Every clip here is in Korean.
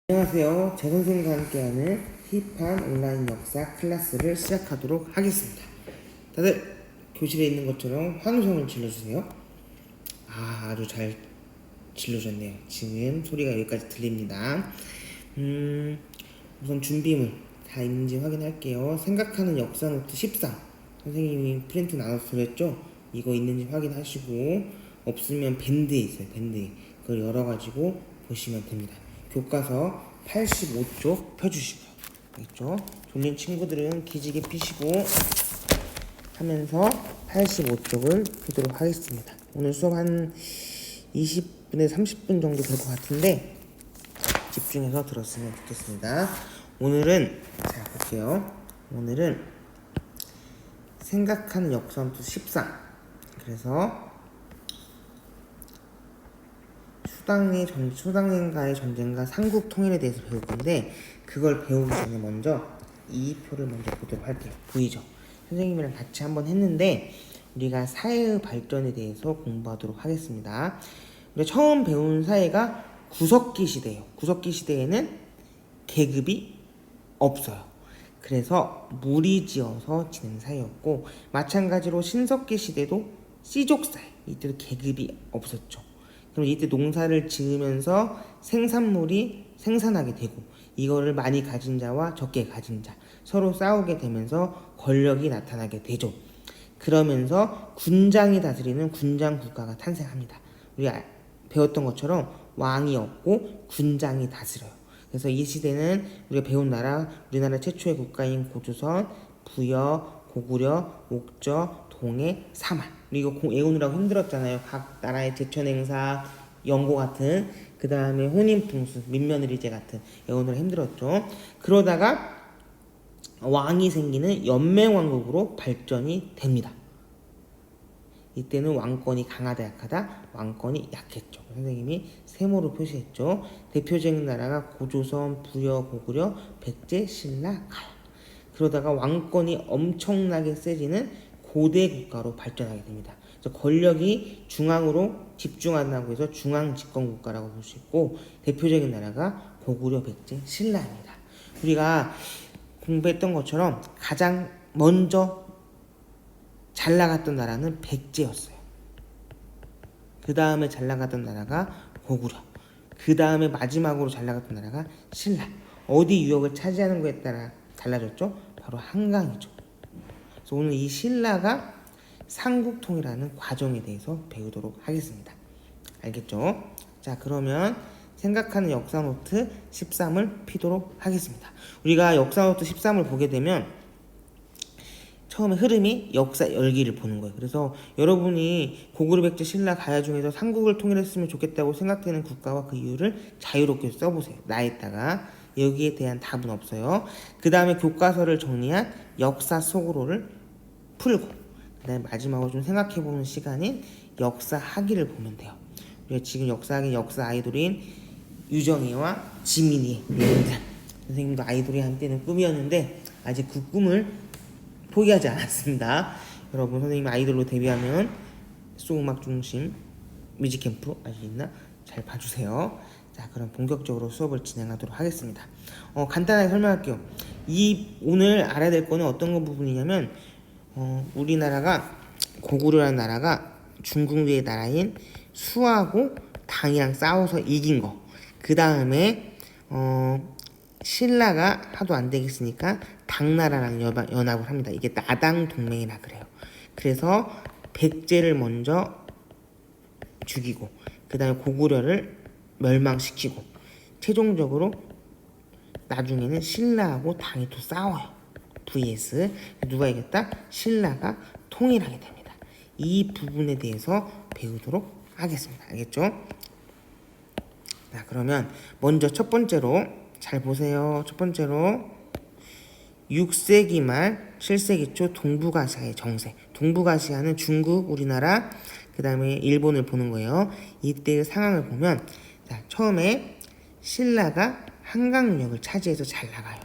안녕하세요. 제 선생님과 함께하는 힙한 온라인 역사 클래스를 시작하도록 하겠습니다. 다들 교실에 있는 것처럼 환호성을 질러주세요. 아주 잘 질러줬네요. 지금 소리가 여기까지 들립니다. 우선 준비물 다 있는지 확인할게요. 생각하는 역사 노트 13 선생님이 프린트 나눠서 드렸죠? 이거 있는지 확인하시고 없으면 밴드에 있어요. 밴드에 그걸 열어가지고 보시면 됩니다. 교과서 85쪽 펴주시고요. 알겠죠? 졸린 친구들은 기지개 피시고 하면서 85쪽을 펴도록 하겠습니다. 오늘 수업 한 20분에서 30분 정도 될 것 같은데 집중해서 들었으면 좋겠습니다. 오늘은 자 볼게요. 오늘은 생각하는 역사노트 13 그래서 수당인가의 전쟁과 삼국 통일에 대해서 배울 건데 그걸 배우기 전에 먼저 이 표를 먼저 보도록 할게요. 보이죠? 선생님이랑 같이 한번 했는데 우리가 사회의 발전에 대해서 공부하도록 하겠습니다. 우리가 처음 배운 사회가 구석기 시대예요. 구석기 시대에는 계급이 없어요. 그래서 무리지어서 지낸 사회였고 마찬가지로 신석기 시대도 씨족사회 이때도 계급이 없었죠. 그럼 이때 농사를 지으면서 생산물이 생산하게 되고 이거를 많이 가진 자와 적게 가진 자 서로 싸우게 되면서 권력이 나타나게 되죠. 그러면서 군장이 다스리는 군장 국가가 탄생합니다. 우리가 배웠던 것처럼 왕이 없고 군장이 다스려요. 그래서 이 시대는 우리가 배운 나라 우리나라 최초의 국가인 고조선, 부여, 고구려, 옥저, 동해, 사만 이거 외우느라고 힘들었잖아요. 각 나라의 제천행사, 연고 같은 그 다음에 혼인풍수, 민며느리제 같은 외우느라 힘들었죠. 그러다가 왕이 생기는 연맹왕국으로 발전이 됩니다. 이때는 왕권이 강하다 약하다? 왕권이 약했죠. 선생님이 세모로 표시했죠. 대표적인 나라가 고조선, 부여, 고구려, 백제, 신라, 가야. 그러다가 왕권이 엄청나게 세지는 고대 국가로 발전하게 됩니다. 그래서 권력이 중앙으로 집중한다고 해서 중앙 집권 국가라고 볼 수 있고 대표적인 나라가 고구려, 백제, 신라입니다. 우리가 공부했던 것처럼 가장 먼저 잘 나갔던 나라는 백제였어요. 그 다음에 잘 나갔던 나라가 고구려. 그 다음에 마지막으로 잘 나갔던 나라가 신라. 어디 유역을 차지하는 거에 따라 달라졌죠? 바로 한강이죠. 그래서 오늘 이 신라가 삼국통일하는 과정에 대해서 배우도록 하겠습니다. 알겠죠? 자, 그러면 생각하는 역사노트 13을 피도록 하겠습니다. 우리가 역사노트 13을 보게 되면 처음에 흐름이 역사 열기를 보는 거예요. 그래서 여러분이 고구려, 백제, 신라, 가야 중에서 삼국을 통일했으면 좋겠다고 생각되는 국가와 그 이유를 자유롭게 써보세요. 나에다가 여기에 대한 답은 없어요. 그 다음에 교과서를 정리한 역사 속으로를 풀고 그 다음에 마지막으로 좀 생각해보는 시간인 역사 학위를 보면 돼요. 우리가 지금 역사학인 역사 아이돌인 유정이와 지민이의 내용들 선생님도 아이돌이 한때는 꿈이었는데 아직 그 꿈을 포기하지 않았습니다. 여러분 선생님 아이돌로 데뷔하면 수음악 중심 뮤직캠프 아직 있나? 잘 봐주세요. 자, 그럼 본격적으로 수업을 진행하도록 하겠습니다. 간단하게 설명할게요. 오늘 알아야 될 거는 어떤 부분이냐면 우리나라가 고구려라는 나라가 중국의 나라인 수하고 당이랑 싸워서 이긴 거. 그 다음에 신라가 하도 안 되겠으니까 당나라랑 연합을 합니다. 이게 나당 동맹이라 그래요. 그래서 백제를 먼저 죽이고 그 다음에 고구려를 멸망시키고 최종적으로 나중에는 신라하고 당이 또 싸워요. vs 누가 이겼다? 신라가 통일하게 됩니다. 이 부분에 대해서 배우도록 하겠습니다. 알겠죠? 자, 그러면 먼저 첫 번째로 잘 보세요. 첫 번째로 6세기 말 7세기 초 동북아시아의 정세. 동북아시아는 중국, 우리나라, 그 다음에 일본을 보는 거예요. 이때의 상황을 보면 자, 처음에 신라가 한강유역을 차지해서 잘 나가요.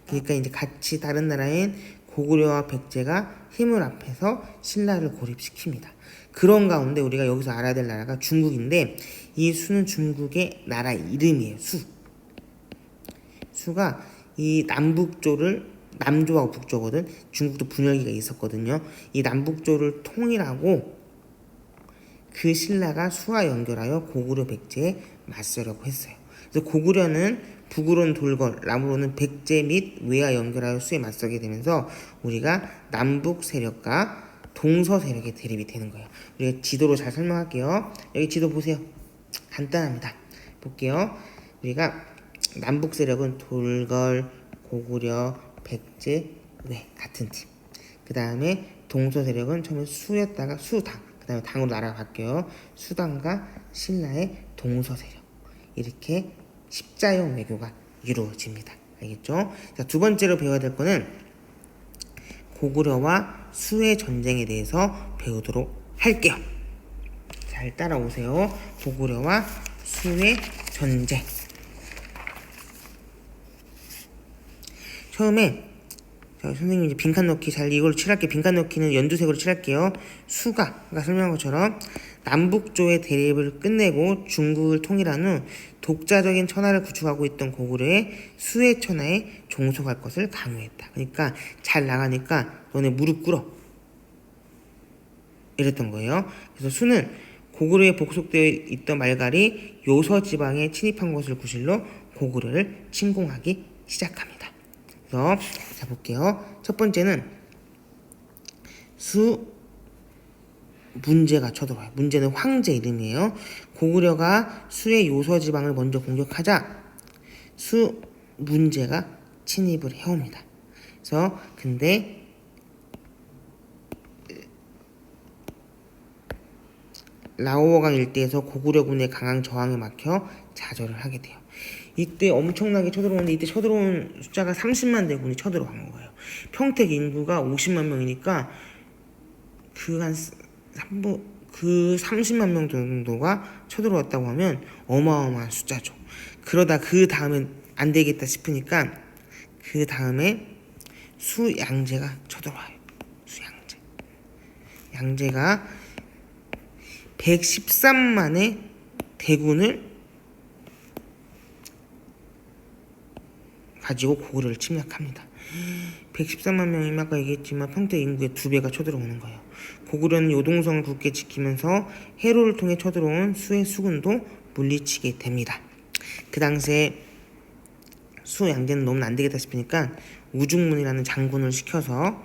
그러니까 이제 같이 다른 나라인 고구려와 백제가 힘을 합해서 신라를 고립시킵니다. 그런 가운데 우리가 여기서 알아야 될 나라가 중국인데 이 수는 중국의 나라 이름이에요. 수가 이 남조하고 북조거든. 중국도 분열기가 있었거든요. 이 남북조를 통일하고 그 신라가 수와 연결하여 고구려 백제에 맞서려고 했어요. 그래서 고구려는 북으로는 돌궐, 남으로는 백제 및 외와 연결하여 수에 맞서게 되면서 우리가 남북 세력과 동서 세력의 대립이 되는 거예요. 우리가 지도로 잘 설명할게요. 여기 지도 보세요. 간단합니다. 볼게요. 우리가 남북 세력은 돌궐, 고구려, 백제, 외 같은 팀. 그 다음에 동서 세력은 처음에 수였다가 수당, 그 다음에 당으로 날아갈게요. 수당과 신라의 동서 세력. 이렇게 십자형 외교가 이루어집니다. 알겠죠? 자, 두 번째로 배워야 될 거는 고구려와 수의 전쟁에 대해서 배우도록 할게요. 잘 따라오세요. 고구려와 수의 전쟁. 처음에 자, 선생님 이제 빈칸 넣기 잘 이걸로 칠할게요. 빈칸 넣기는 연두색으로 칠할게요. 수가 아까 설명한 것처럼 남북조의 대립을 끝내고 중국을 통일한 후 독자적인 천하를 구축하고 있던 고구려의 수의 천하에 종속할 것을 강요했다. 그러니까 잘 나가니까 너네 무릎 꿇어 이랬던 거예요. 그래서 수는 고구려에 복속되어 있던 말갈이 요서 지방에 침입한 것을 구실로 고구려를 침공하기 시작합니다. 그래서 자 볼게요. 첫 번째는 수 문제가 쳐들어와요. 문제는 황제 이름이에요. 고구려가 수의 요서 지방을 먼저 공격하자 수 문제가 침입을 해옵니다. 그래서 근데 라오어강 일대에서 고구려군의 강한 저항에 막혀 좌절을 하게 돼요. 이때 엄청나게 쳐들어오는데 이때 쳐들어온 숫자가 30만 대군이 쳐들어간 거예요. 평택 인구가 50만 명이니까 그 30만 명 정도가 쳐들어왔다고 하면 어마어마한 숫자죠. 그러다 그 다음엔 안 되겠다 싶으니까 그 다음에 수양제가 쳐들어와요. 수양제. 양제가 113만의 대군을 가지고 고구려를 침략합니다. 113만 명이면 아까 얘기했지만 평택 인구의 2배가 쳐들어오는 거예요. 고구려는 요동성을 굳게 지키면서 해로를 통해 쳐들어온 수의 수군도 물리치게 됩니다. 그 당시에 수 양제는 너무 안 되겠다 싶으니까 우중문이라는 장군을 시켜서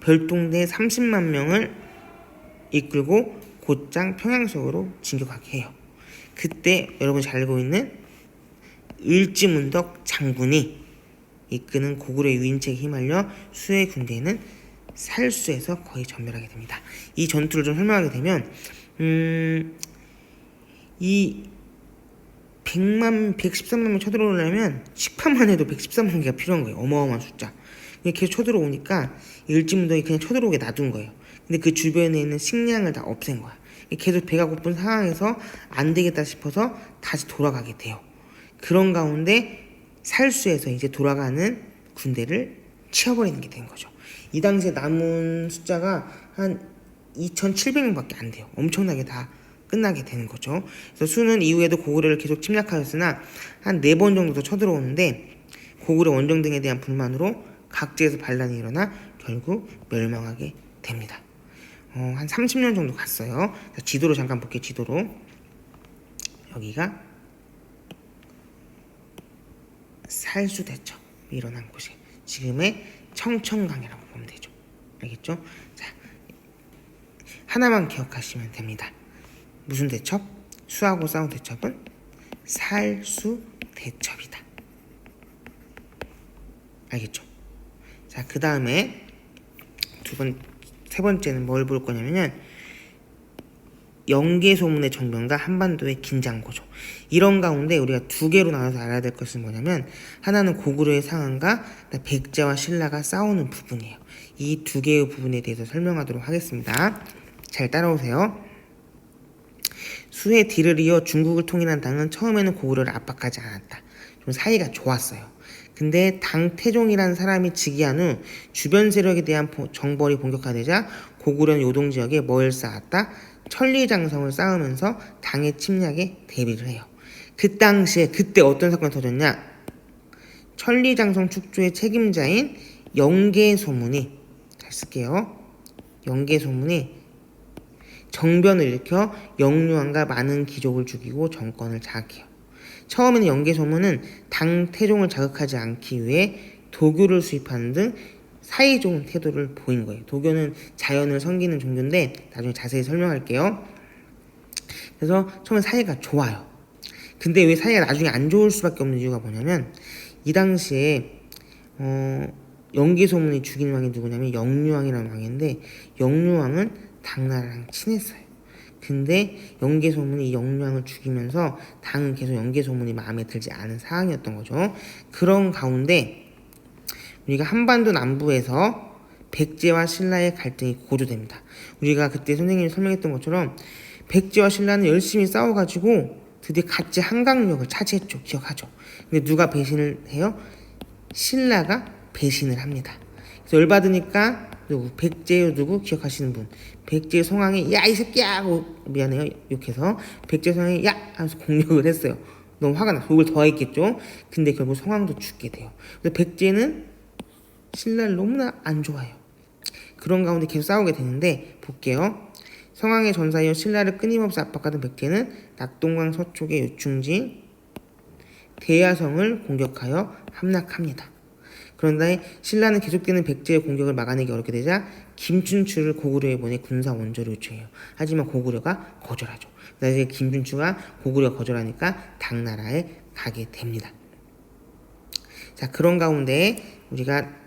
별동대 30만 명을 이끌고 곧장 평양성으로 진격하게 해요. 그때 여러분이 잘 알고 있는 을지문덕 장군이 이끄는 고구려의 유인책에 휘말려 수의 군대는 살수에서 거의 전멸하게 됩니다. 이 전투를 좀 설명하게 되면 이 113만 명 쳐들어오려면 10판만 해도 113만 개가 필요한 거예요. 어마어마한 숫자. 계속 쳐들어오니까 을지문덕이 그냥 쳐들어오게 놔둔 거예요. 근데 그 주변에 있는 식량을 다 없앤 거야. 계속 배가 고픈 상황에서 안 되겠다 싶어서 다시 돌아가게 돼요. 그런 가운데 살수에서 이제 돌아가는 군대를 치워버리는 게 된 거죠. 이 당시에 남은 숫자가 한 2,700명밖에 안 돼요. 엄청나게 다 끝나게 되는 거죠. 그래서 수는 이후에도 고구려를 계속 침략하였으나 한 4번 정도 더 쳐들어오는데 고구려 원정 등에 대한 불만으로 각지에서 반란이 일어나 결국 멸망하게 됩니다. 한 30년 정도 갔어요. 자, 지도로 잠깐 볼게요. 지도로. 여기가 살수대첩이 일어난 곳이 지금의 청천강이라고 보면 되죠. 알겠죠? 자, 하나만 기억하시면 됩니다. 무슨 대첩? 수하고 싸운 대첩은 살수대첩이다. 알겠죠? 자, 그 다음에 세 번째는 뭘 볼 거냐면은 영계 소문의 정변과 한반도의 긴장고조. 이런 가운데 우리가 두 개로 나눠서 알아야 될 것은 뭐냐면 하나는 고구려의 상황과 백제와 신라가 싸우는 부분이에요. 이 두 개의 부분에 대해서 설명하도록 하겠습니다. 잘 따라오세요. 수의 뒤를 이어 중국을 통일한 당은 처음에는 고구려를 압박하지 않았다. 좀 사이가 좋았어요. 근데 당태종이라는 사람이 즉위한 후 주변 세력에 대한 정벌이 본격화되자 고구려는 요동 지역에 뭘 쌓았다? 천리장성을 쌓으면서 당의 침략에 대비를 해요. 그 당시에 그때 어떤 사건이 터졌냐? 천리장성 축조의 책임자인 영계소문이, 잘 쓸게요. 영계소문이 정변을 일으켜 영유왕과 많은 귀족을 죽이고 정권을 장악해요. 처음에는 영계소문은 당태종을 자극하지 않기 위해 도교를 수입하는 등 사이 좋은 태도를 보인 거예요. 도교는 자연을 섬기는 종교인데 나중에 자세히 설명할게요. 그래서 처음에 사이가 좋아요. 근데 왜 사이가 나중에 안 좋을 수밖에 없는 이유가 뭐냐면 이 당시에 영계소문이 죽인 왕이 누구냐면 영유왕이라는 왕인데 영유왕은 당나라랑 친했어요. 근데 영계소문이 이 영유왕을 죽이면서 당은 계속 영계소문이 마음에 들지 않은 상황이었던 거죠. 그런 가운데 우리가 한반도 남부에서 백제와 신라의 갈등이 고조됩니다. 우리가 그때 선생님이 설명했던 것처럼 백제와 신라는 열심히 싸워가지고 드디어 같이 한강역을 차지했죠. 기억하죠? 근데 누가 배신을 해요? 신라가 배신을 합니다. 그래서 열받으니까 누구? 백제의 누구? 기억하시는 분. 백제의 성왕이 야 이 새끼야 하고, 미안해요 욕해서 백제 성왕이 야 하면서 공격을 했어요. 너무 화가 나서 욕을 더 했겠죠. 근데 결국 성왕도 죽게 돼요. 그래서 백제는 신라를 너무나 안 좋아해요. 그런 가운데 계속 싸우게 되는데 볼게요. 성왕의 전사이어 신라를 끊임없이 압박하던 백제는 낙동강 서쪽의 요충지 대야성을 공격하여 함락합니다. 그런데 신라는 계속되는 백제의 공격을 막아내기 어렵게 되자 김춘추를 고구려에 보내 군사 원조를 요청해요. 하지만 고구려가 거절하죠. 그래서 김춘추가 고구려 거절하니까 당나라에 가게 됩니다. 자, 그런 가운데 우리가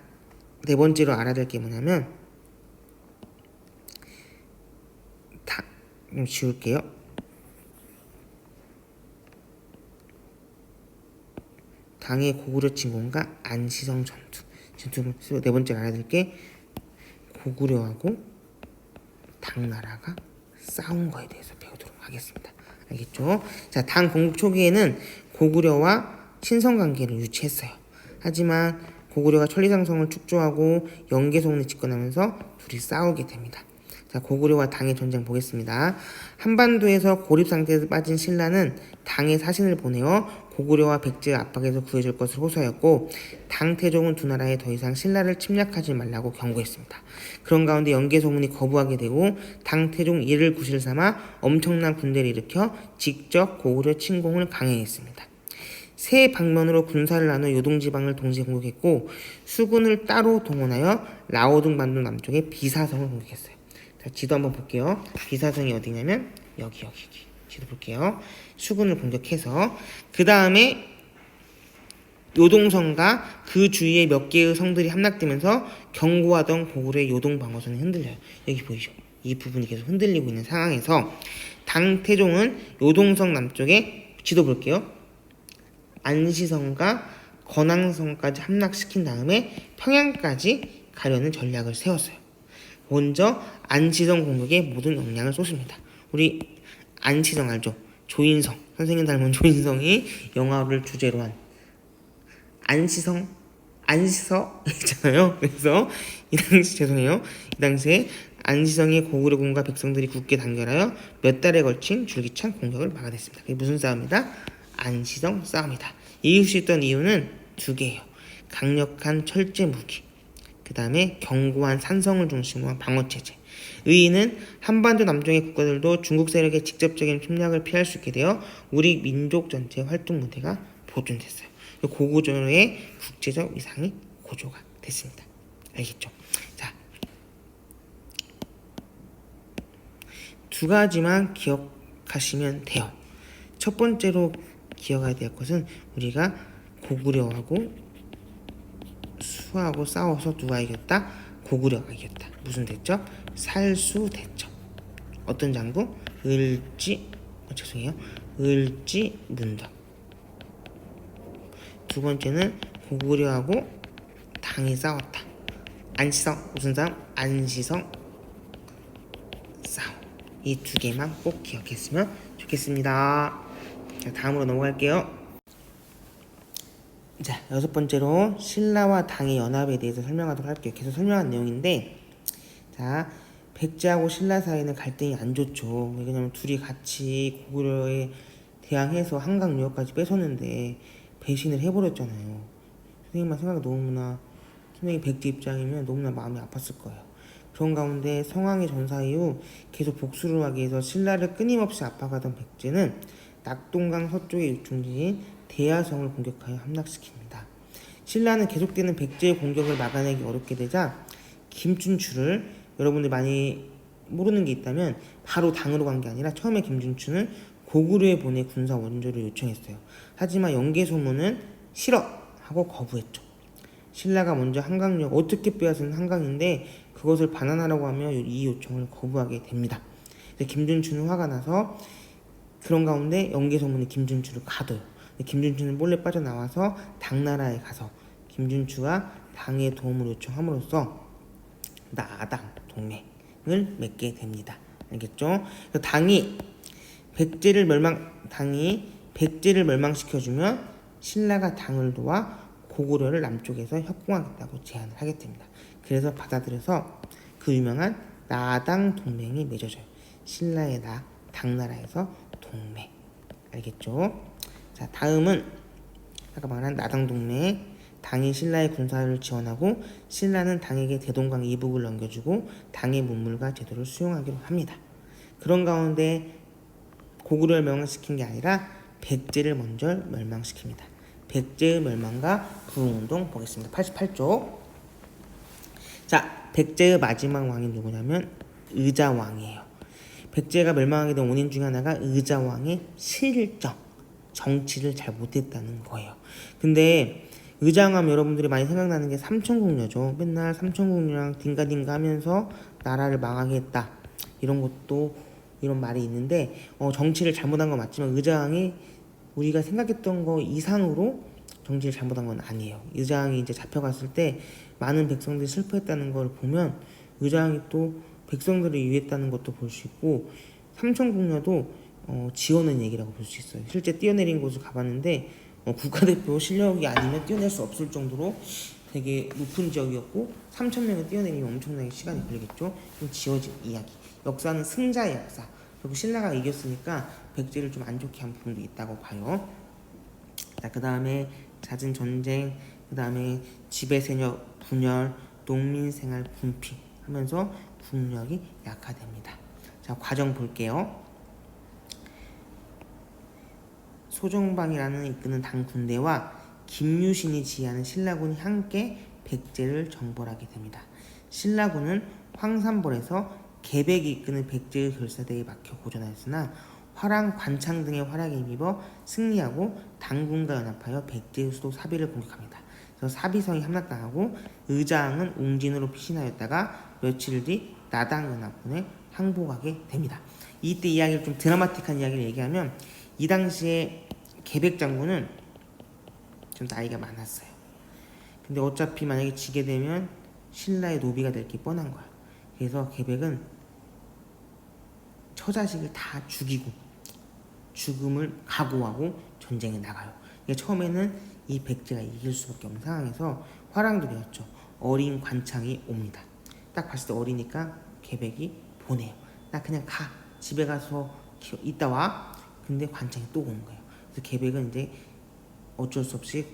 네 번째로 알아야 될 게 뭐냐면 좀 지울게요. 당의 고구려 침공과 안시성 전투. 지금 네 번째로 알아야 될 게 고구려하고 당나라가 싸운 거에 대해서 배우도록 하겠습니다. 알겠죠? 자, 당 건국 초기에는 고구려와 친선 관계를 유지했어요. 하지만 고구려가 천리장성을 축조하고 영계소문을 집권하면서 둘이 싸우게 됩니다. 자, 고구려와 당의 전쟁 보겠습니다. 한반도에서 고립 상태에서 빠진 신라는 당에 사신을 보내어 고구려와 백제의 압박에서 구해줄 것을 호소하였고 당태종은 두 나라에 더 이상 신라를 침략하지 말라고 경고했습니다. 그런 가운데 영계소문이 거부하게 되고 당태종 이를 구실 삼아 엄청난 군대를 일으켜 직접 고구려 침공을 강행했습니다. 세 방면으로 군사를 나눠 요동지방을 동시에 공격했고 수군을 따로 동원하여 라오둥 반도 남쪽의 비사성을 공격했어요. 자, 지도 한번 볼게요. 비사성이 어디냐면 여기 지도 볼게요. 수군을 공격해서 그 다음에 요동성과 그 주위에 몇 개의 성들이 함락되면서 견고하던 고구려의 요동 방어선이 흔들려요. 여기 보이죠? 이 부분이 계속 흔들리고 있는 상황에서 당태종은 요동성 남쪽에 지도 볼게요. 안시성과 건항성까지 함락시킨 다음에 평양까지 가려는 전략을 세웠어요. 먼저 안시성 공격에 모든 역량을 쏟습니다. 우리 안시성 알죠? 조인성, 선생님 닮은 조인성이 영화를 주제로 한 안시성 있잖아요. 그래서 이 당시에 안시성의 고구려군과 백성들이 굳게 단결하여 몇 달에 걸친 줄기찬 공격을 막아냈습니다. 그게 무슨 싸움이다? 안시성 싸움이다. 이길 수 있던 이유는 두 개예요. 강력한 철제 무기, 그 다음에 견고한 산성을 중심으로 한 방어체제. 의의는 한반도 남쪽의 국가들도 중국 세력의 직접적인 침략을 피할 수 있게 되어 우리 민족 전체의 활동 무대가 보존됐어요. 고구려의 국제적 위상이 고조가 됐습니다. 알겠죠? 자, 두 가지만 기억하시면 돼요. 첫 번째로 기억해야 될 것은 우리가 고구려하고 수하고 싸워서 누가 이겼다? 고구려가 이겼다. 무슨 대첩? 살수대첩. 어떤 장구? 을지는덕. 두 번째는 고구려하고 당이 싸웠다. 안시성 무슨 싸움? 안시성 싸움. 이 두 개만 꼭 기억했으면 좋겠습니다. 자, 다음으로 넘어갈게요. 자, 여섯 번째로 신라와 당의 연합에 대해서 설명하도록 할게요. 계속 설명한 내용인데, 자, 백제하고 신라 사이는 갈등이 안 좋죠. 왜냐면 둘이 같이 고구려에 대항해서 한강 유역까지 뺏었는데 배신을 해버렸잖아요. 선생님만 생각이 너무나, 선생님 백제 입장이면 너무나 마음이 아팠을 거예요. 그런 가운데 성왕의 전사 이후 계속 복수를 하기 위해서 신라를 끊임없이 압박하던 백제는 낙동강 서쪽의 육중지인 대야성을 공격하여 함락시킵니다. 신라는 계속되는 백제의 공격을 막아내기 어렵게 되자 김춘추를, 여러분들 많이 모르는 게 있다면 바로 당으로 간 게 아니라 처음에 김춘추는 고구려에 보내 군사 원조를 요청했어요. 하지만 영계소문은 싫어 하고 거부했죠. 신라가 먼저 한강역, 어떻게 빼앗은 한강인데 그것을 반환하라고 하며 이 요청을 거부하게 됩니다. 김춘추는 화가 나서 그런 가운데 영계소문이 김춘추를 가둬요. 김춘추는 몰래 빠져나와서 당나라에 가서 김춘추가 당의 도움을 요청함으로써 나당 동맹을 맺게 됩니다. 알겠죠? 당이 백제를 멸망시켜주면 신라가 당을 도와 고구려를 남쪽에서 협공하겠다고 제안을 하게 됩니다. 그래서 받아들여서 그 유명한 나당 동맹이 맺어져요. 신라의 나, 당나라에서 동맹. 알겠죠? 자, 다음은 아까 말한 나당 동맹. 당이 신라의 군사를 지원하고 신라는 당에게 대동강 이북을 넘겨주고 당의 문물과 제도를 수용하기로 합니다. 그런 가운데 고구려를 멸망시킨 게 아니라 백제를 먼저 멸망시킵니다. 백제의 멸망과 부흥운동 보겠습니다. 88쪽. 자, 백제의 마지막 왕이 누구냐면 의자왕이에요. 백제가 멸망하게 된 원인 중에 하나가 의자왕의 실정, 정치를 잘 못했다는 거예요. 근데 의자왕하면 여러분들이 많이 생각나는 게 삼천궁녀죠. 맨날 삼천궁녀랑 딩가딩가 하면서 나라를 망하게 했다. 이런 말이 있는데 정치를 잘못한 건 맞지만 의자왕이 우리가 생각했던 거 이상으로 정치를 잘못한 건 아니에요. 의자왕이 이제 잡혀갔을 때 많은 백성들이 슬퍼했다는 걸 보면 의자왕이 또 백성들을 위했다는 것도 볼 수 있고, 삼천궁녀도 지어낸 얘기라고 볼 수 있어요. 실제 뛰어내린 곳을 가봤는데 국가대표 실력이 아니면 뛰어낼 수 없을 정도로 되게 높은 지역이었고 3,000명을 뛰어내리면 엄청나게 시간이 걸리겠죠. 지어진 이야기. 역사는 승자의 역사. 결국 신라가 이겼으니까 백제를 좀 안 좋게 한 부분도 있다고 봐요. 자, 그 다음에 잦은 전쟁, 그 다음에 지배세력 분열, 농민생활 분피 하면서 국력이 약화됩니다. 자, 과정 볼게요. 소정방이라는 이끄는 당 군대와 김유신이 지휘하는 신라군이 함께 백제를 정벌하게 됩니다. 신라군은 황산벌에서 계백이 이끄는 백제의 결사대에 막혀 고전하였으나 화랑, 관창 등의 활약에 힘입어 승리하고 당군과 연합하여 백제의 수도 사비를 공격합니다. 그래서 사비성이 함락당하고 의자왕은 웅진으로 피신하였다가 며칠 뒤 나당연합군에 항복하게 됩니다. 이때 이야기를 좀 드라마틱한 이야기를 얘기하면 이 당시에 계백 장군은 좀 나이가 많았어요. 근데 어차피 만약에 지게 되면 신라의 노비가 될 게 뻔한 거야. 그래서 계백은 처자식을 다 죽이고 죽음을 각오하고 전쟁에 나가요. 처음에는 이 백제가 이길 수밖에 없는 상황에서 화랑도 되었죠. 어린 관창이 옵니다. 딱 봤을 때 어리니까 계백이 보내요. 나 그냥 가. 집에 가서 이따 와. 근데 관창이 또 오는 거예요. 그래서 계백은 이제 어쩔 수 없이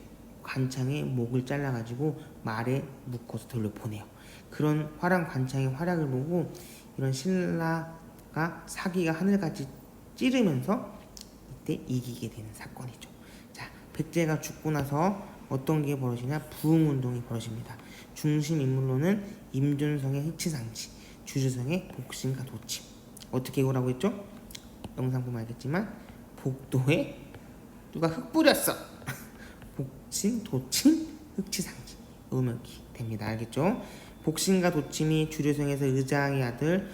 관창의 목을 잘라가지고 말에 묶어서 돌려보내요. 그런 화랑 관창의 활약을 보고 이런 신라가 사기가 하늘같이 찌르면서 이때 이기게 되는 사건이죠. 자, 백제가 죽고 나서 어떤 게 벌어지냐? 부흥운동이 벌어집니다. 중심 인물로는 임준성의 흑치상치, 주주성의 복심과 도침. 어떻게 이거라고 했죠? 영상 보면 알겠지만 복도에 누가 흙 뿌렸어. 복심, 도침, 흑치상치. 넣으면 됩니다. 알겠죠? 복심과 도침이 주류성에서 의장의 아들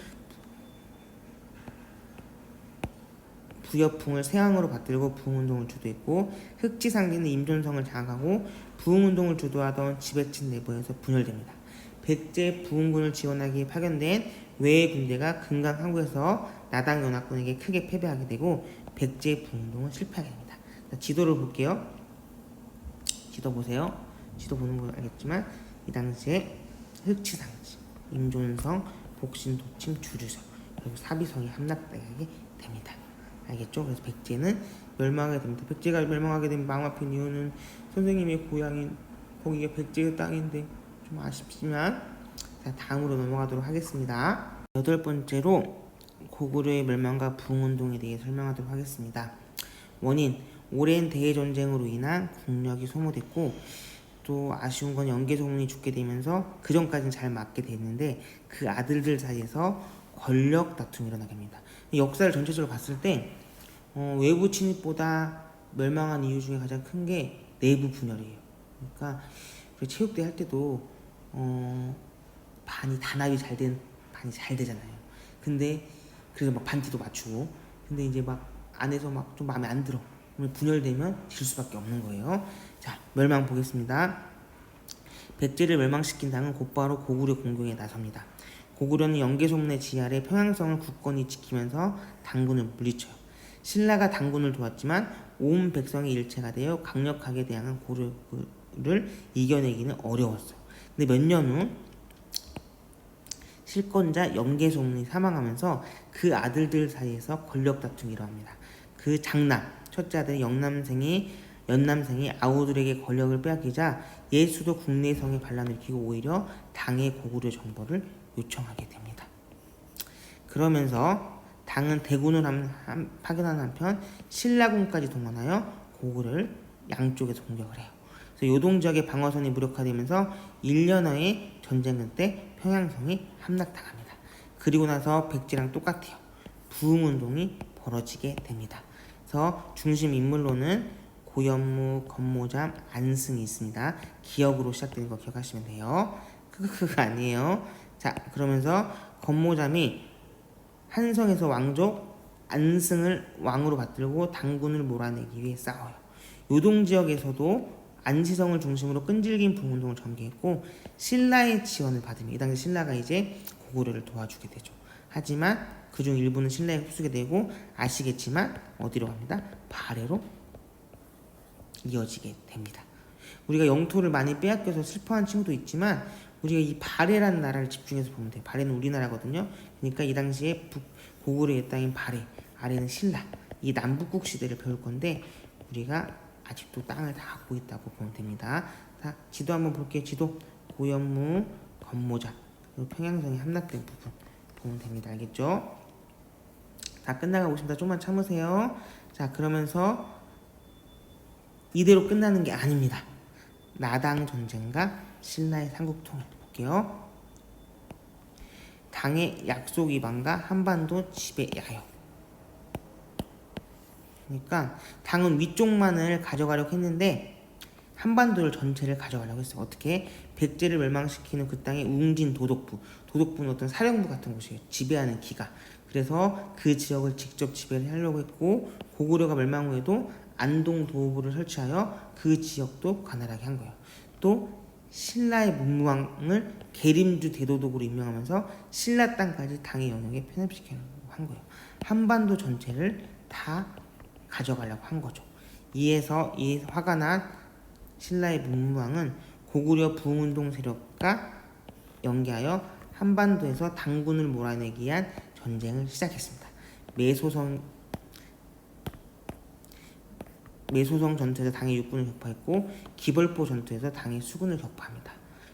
부여풍을 세왕으로 받들고 부흥운동을 주도했고 흑지상제는 임존성을 장악하고 부흥운동을 주도하던 지배층 내부에서 분열됩니다. 백제 부흥군을 지원하기 위해 파견된 외의 군대가 금강 항구에서 나당 연합군에게 크게 패배하게 되고 백제 부흥운동은 실패하게 됩니다. 자, 지도를 볼게요. 지도 보세요. 지도 보는 거 알겠지만 이 당시에 흑지상지, 임존성, 복신, 도침, 주류성 그리고 사비성이 함락되게 됩니다. 알겠죠? 그래서 백제는 멸망하게 됩니다. 백제가 멸망하게 된 마음 아픈 이유는 선생님의 고향인 거기가 백제의 땅인데 좀 아쉽지만 자, 다음으로 넘어가도록 하겠습니다. 8번째로 고구려의 멸망과 부흥운동에 대해 설명하도록 하겠습니다. 원인, 오랜 대전쟁으로 인한 국력이 소모됐고 또 아쉬운 건 연개소문이 죽게 되면서 그 전까지는 잘 맞게 됐는데 그 아들들 사이에서 권력 다툼이 일어나게 됩니다. 역사를 전체적으로 봤을 때 외부 침입보다 멸망한 이유 중에 가장 큰 게 내부 분열이에요. 그러니까 체육대회 할 때도 반이 단합이 잘 된 반이 잘 되잖아요. 근데 그래서 막 반티도 맞추고 근데 이제 막 안에서 막 좀 마음에 안 들어. 분열되면 질 수밖에 없는 거예요. 자, 멸망 보겠습니다. 백제를 멸망시킨 당은 곧바로 고구려 공격에 나섭니다. 고구려는 연개소문의 지휘 아래 평양성을 굳건히 지키면서 당군을 물리쳐요. 신라가 당군을 도왔지만 온 백성이 일체가 되어 강력하게 대항한 고구려를 이겨내기는 어려웠어요. 근데 몇 년 후 실권자 연개소문이 사망하면서 그 아들들 사이에서 권력 다툼이 일어납니다. 그 장남, 첫째 아들 연남생이 아우들에게 권력을 빼앗기자 예수도 국내성에 반란을 일으키고 오히려 당의 고구려 정벌을 요청하게 됩니다. 그러면서 당은 대군을 파견하는 한편 신라군까지 동원하여 고구려를 양쪽에서 공격을 해요. 그래서 요동 지역의 방어선이 무력화되면서 1년여의 전쟁 끝에 평양성이 함락당합니다. 그리고 나서 백제랑 똑같아요. 부흥운동이 벌어지게 됩니다. 그래서 중심 인물로는 고연무, 건모잠, 안승이 있습니다. 기역으로 시작되는 거 기억하시면 돼요. 그거 아니에요. 자, 그러면서 건모잠이 한성에서 왕족 안승을 왕으로 받들고 당군을 몰아내기 위해 싸워요. 요동 지역에서도 안시성을 중심으로 끈질긴 부흥운동을 전개했고 신라의 지원을 받으며 이 당시 신라가 이제 고구려를 도와주게 되죠. 하지만 그중 일부는 신라에 흡수게 되고 아시겠지만 어디로 갑니다? 발해로 이어지게 됩니다. 우리가 영토를 많이 빼앗겨서 슬퍼한 친구도 있지만 우리가 이 발해라는 나라를 집중해서 보면 돼요. 발해는 우리나라거든요. 그러니까 이 당시에 고구려의 땅인 발해, 아래는 신라, 이 남북국 시대를 배울 건데 우리가 아직도 땅을 다 갖고 있다고 보면 됩니다. 자, 지도 한번 볼게요. 지도 고연무, 건모자, 그리고 평양성이 함락된 부분 보면 됩니다. 알겠죠? 다 끝나가고 있습니다. 좀만 참으세요. 자, 그러면서 이대로 끝나는 게 아닙니다. 나당 전쟁과 신라의 삼국통일 볼게요. 당의 약속 위반과 한반도 지배 야욕. 그러니까 당은 위쪽만을 가져가려고 했는데 한반도를 전체를 가져가려고 했어요. 어떻게? 백제를 멸망시키는 그 땅의 웅진 도독부는 어떤 사령부 같은 곳이에요. 지배하는 기가. 그래서 그 지역을 직접 지배를 하려고 했고 고구려가 멸망 후에도 안동 도호부를 설치하여 그 지역도 관할하게 한 거예요. 또 신라의 문무왕을 계림주 대도독으로 임명하면서 신라 땅까지 당의 영역에 편입시키려고 한 거예요. 한반도 전체를 다 가져가려고 한 거죠. 이에서 화가 난 신라의 문무왕은 고구려 부흥운동 세력과 연계하여 한반도에서 당군을 몰아내기 위한 전쟁을 시작했습니다. 매소성 전투에서 당의 육군을 격파했고 기벌포 전투에서 당의 수군을 격파합니다.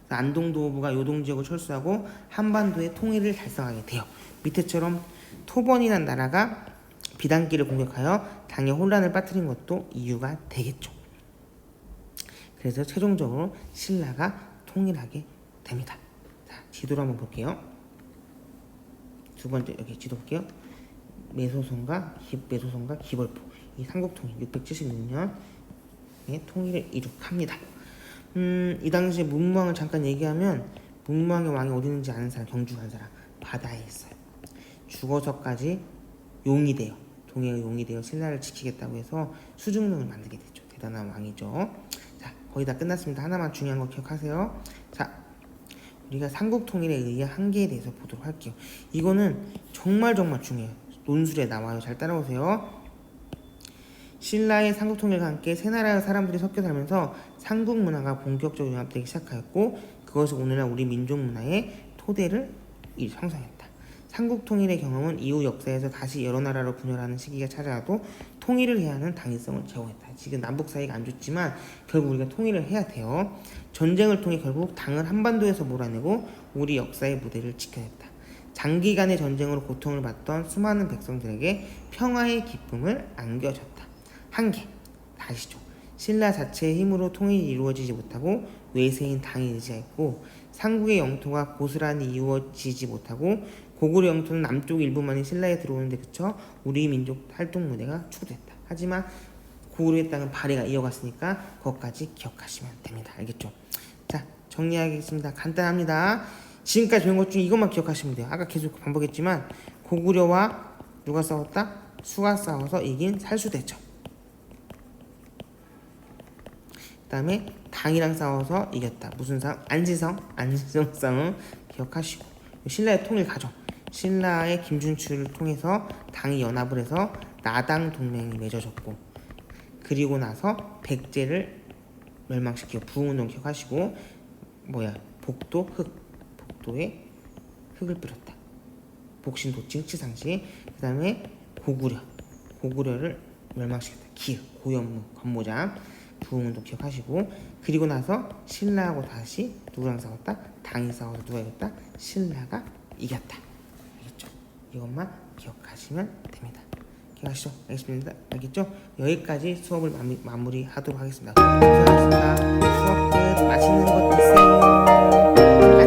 안동도호부가 요동지역을 철수하고 한반도의 통일을 달성하게 돼요. 밑에처럼 토번이란 나라가 비단길을 공격하여 당의 혼란을 빠뜨린 것도 이유가 되겠죠. 그래서 최종적으로 신라가 통일하게 됩니다. 자, 지도를 한번 볼게요. 두 번째 여기 지도 볼게요. 매소성과 기벌포 이 삼국통일 676년에 통일을 이룩합니다. 이 당시에 문무왕을 잠깐 얘기하면 문무왕의 왕이 어디 있는지 아는 사람, 경주 간 사람 바다에 있어요. 죽어서까지 용이 돼요. 동해의 용이 되어 신라를 지키겠다고 해서 수중릉을 만들게 됐죠. 대단한 왕이죠. 자, 거의 다 끝났습니다. 하나만 중요한 거 기억하세요. 자, 우리가 삼국통일에 의한 한계에 대해서 보도록 할게요. 이거는 정말 중요해요. 논술에 나와요. 잘 따라오세요. 신라의 삼국통일과 함께 세 나라의 사람들이 섞여 살면서 삼국 문화가 본격적으로 융합되기 시작하였고, 그것이 오늘날 우리 민족 문화의 토대를 형성했다. 삼국통일의 경험은 이후 역사에서 다시 여러 나라로 분열하는 시기가 찾아와도 통일을 해야 하는 당위성을 제공했다. 지금 남북 사이가 안 좋지만 결국 우리가 통일을 해야 돼요. 전쟁을 통해 결국 당을 한반도에서 몰아내고 우리 역사의 무대를 지켜냈다. 장기간의 전쟁으로 고통을 받던 수많은 백성들에게 평화의 기쁨을 안겨줬다. 한계, 다시죠. 신라 자체의 힘으로 통일이 이루어지지 못하고 외세인 당이 의지했고, 삼국의 영토가 고스란히 이루어지지 못하고 고구려 영토는 남쪽 일부만이 신라에 들어오는데 그쳐 우리 민족 활동 무대가 축소됐다. 하지만 고구려의 땅은 발해가 이어갔으니까 그것까지 기억하시면 됩니다. 알겠죠? 자, 정리하겠습니다. 간단합니다. 지금까지 배운 것 중에 이것만 기억하시면 돼요. 아까 계속 반복했지만 고구려와 누가 싸웠다? 수가 싸워서 이긴 살수대죠. 그 다음에 당이랑 싸워서 이겼다. 무슨 상? 안지성 싸움 기억하시고, 신라의 통일 과정, 신라의 김준추를 통해서 당이 연합을 해서 나당 동맹이 맺어졌고, 그리고 나서 백제를 멸망시키고 부흥운동 기억하시고, 복도에 흙을 뿌렸다. 복신도치 흑치상시. 그 다음에 고구려를 멸망시켰다. 기읒, 고현무, 건모장 부흥운동 기억하시고, 그리고 나서 신라하고 다시 누구랑 싸웠다? 당이 싸워서 누가 이겼다? 신라가 이겼다. 알겠죠? 이것만 기억하시면 됩니다. 기억하시죠? 알겠죠? 여기까지 수업을 마무리하도록 하겠습니다. 고생하셨습니다. 수업 끝. 맛있는 거 드세요.